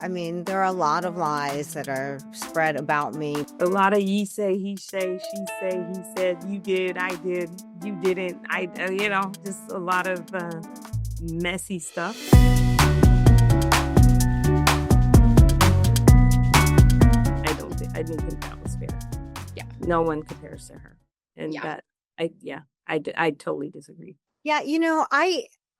I mean, there are a lot of lies that are spread about me. A lot of ye say, he say, she say, he said, you did, I did, you didn't, just a lot of messy stuff. I didn't think that was fair. Yeah. No one compares to her. And Yeah. I totally disagree. Yeah,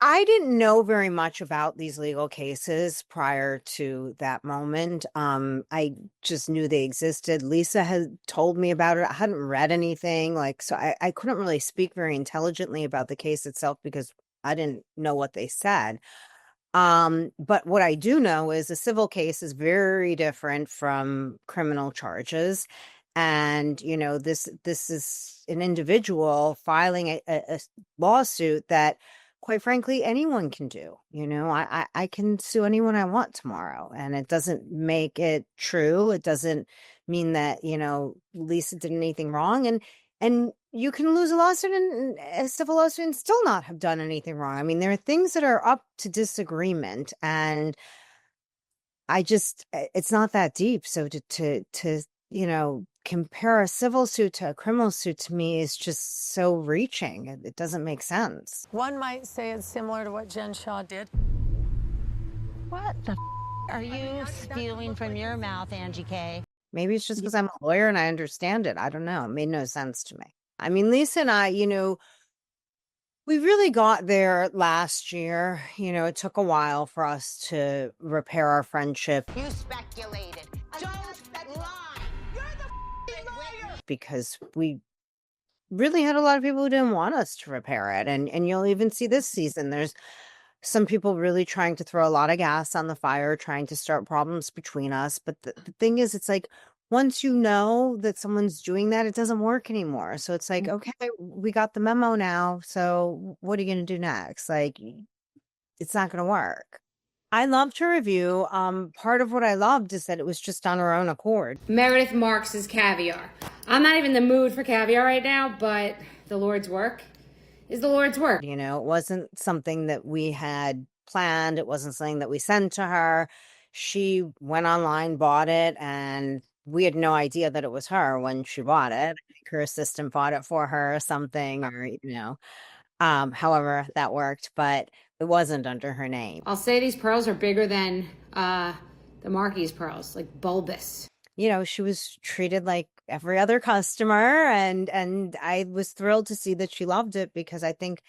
I didn't know very much about these legal cases prior to that moment. I just knew they existed. Lisa had told me about it. I hadn't read anything, so I couldn't really speak very intelligently about the case itself because I didn't know what they said. But what I do know is a civil case is very different from criminal charges. And, this is an individual filing a lawsuit that, quite frankly, anyone can do. I can sue anyone I want tomorrow, and it doesn't make it true. It doesn't mean that, Lisa did anything wrong. And you can lose a lawsuit and a civil lawsuit and still not have done anything wrong. I mean, there are things that are up to disagreement, and it's not that deep. So to compare a civil suit to a criminal suit, to me, is just so reaching. It doesn't make sense. One might say it's similar to what Jen Shaw did. What the are you spewing from your mouth, Angie K? Maybe it's just because I'm a lawyer and I understand it. I don't know. It made no sense to me. I mean, Lisa and I, we really got there last year. It took a while for us to repair our friendship. You speculated. Don't lie. You're the lawyer. Because we really had a lot of people who didn't want us to repair it. And you'll even see this season, there's some people really trying to throw a lot of gas on the fire, trying to start problems between us. But the thing is, it's like, once you know that someone's doing that, it doesn't work anymore. So it's like, okay, we got the memo now. So what are you going to do next? It's not going to work. I loved her review. Part of what I loved is that it was just on her own accord. Meredith Marks is caviar. I'm not even in the mood for caviar right now, but the Lord's work is the Lord's work. It wasn't something that we had planned. It wasn't something that we sent to her. She went online, bought it, and we had no idea that it was her when she bought it. I think her assistant bought it for her or something, or, however that worked, but it wasn't under her name. I'll say these pearls are bigger than the Marquis pearls, like bulbous. She was treated like every other customer, and I was thrilled to see that she loved it, because I think,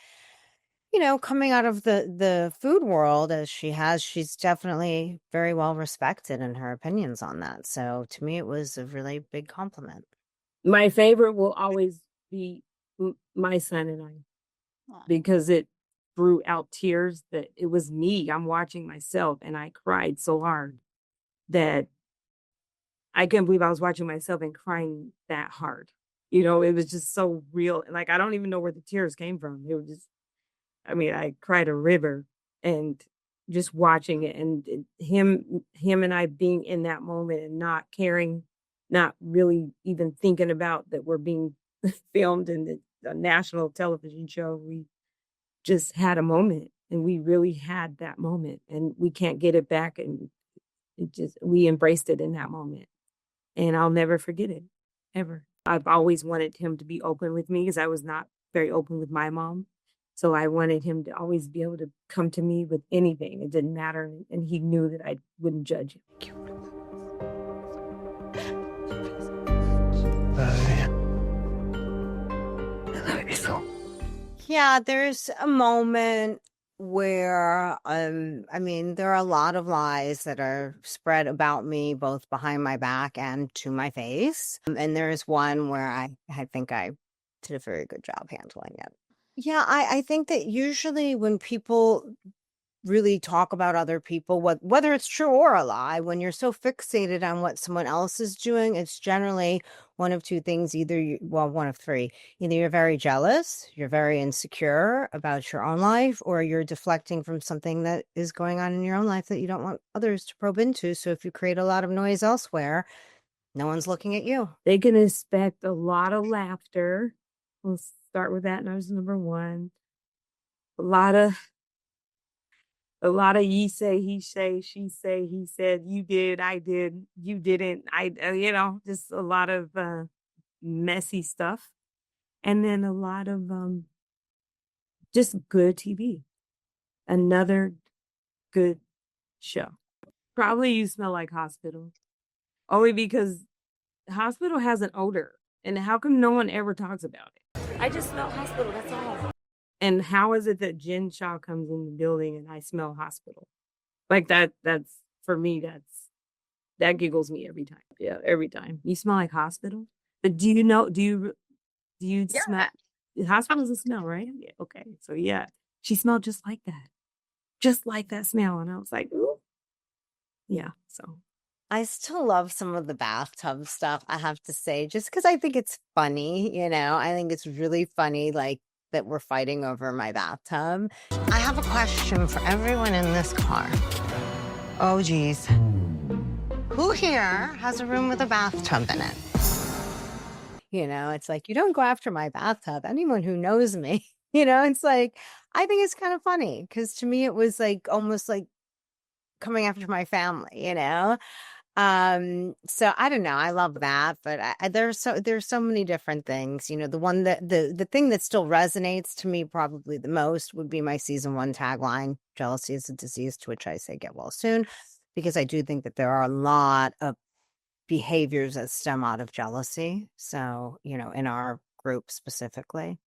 coming out of the food world as she has, she's definitely very well respected in her opinions on that. So to me, it was a really big compliment. My favorite will always be my son and I, because it drew out tears that it was me. I'm watching myself, and I cried so hard that I couldn't believe I was watching myself and crying that hard. It was just so real. Like, I don't even know where the tears came from. It was just, I cried a river, and just watching it, and him and I being in that moment and not caring, not really even thinking about that we're being filmed in the national television show. We just had a moment, and we really had that moment, and we can't get it back. And we embraced it in that moment. And I'll never forget it, ever. I've always wanted him to be open with me, because I was not very open with my mom. So I wanted him to always be able to come to me with anything. It didn't matter. And he knew that I wouldn't judge him. I love you so. Yeah, there's a moment where, there are a lot of lies that are spread about me, both behind my back and to my face. And there's one where I think I did a very good job handling it. Yeah, I think that usually when people really talk about other people, whether it's true or a lie, when you're so fixated on what someone else is doing, it's generally one of two things. One of three. Either you're very jealous, you're very insecure about your own life, or you're deflecting from something that is going on in your own life that you don't want others to probe into. So if you create a lot of noise elsewhere, no one's looking at you. They can expect a lot of laughter. We'll start with that. And that was number one. A lot of A lot of ye say, he say, she say, he said, you did, I did, you didn't, just a lot of messy stuff. And then a lot of just good TV. Another good show. Probably You Smell Like Hospital. Only because Hospital has an odor. And how come no one ever talks about it? I just smell hospital, that's all. And how is it that Jen Shaw comes in the building and I smell hospital? Like that's for me, that giggles me every time. Yeah, every time. You smell like hospital? But do you smell hospital's a smell, right? Yeah, okay. So yeah. She smelled just like that. Just like that smell. And I was like, ooh. Yeah. So I still love some of the bathtub stuff, I have to say, just because I think it's funny, I think it's really funny, like, that we're fighting over my bathtub. I have a question for everyone in this car. Oh, geez. Who here has a room with a bathtub in it? It's like, you don't go after my bathtub. Anyone who knows me, it's like, I think it's kind of funny because to me, it was like almost like coming after my family, So I don't know. I love that, but there's so many different things. The one that the thing that still resonates to me probably the most would be my season 1 tagline: "Jealousy is a disease, to which I say get well soon," because I do think that there are a lot of behaviors that stem out of jealousy. So in our group specifically.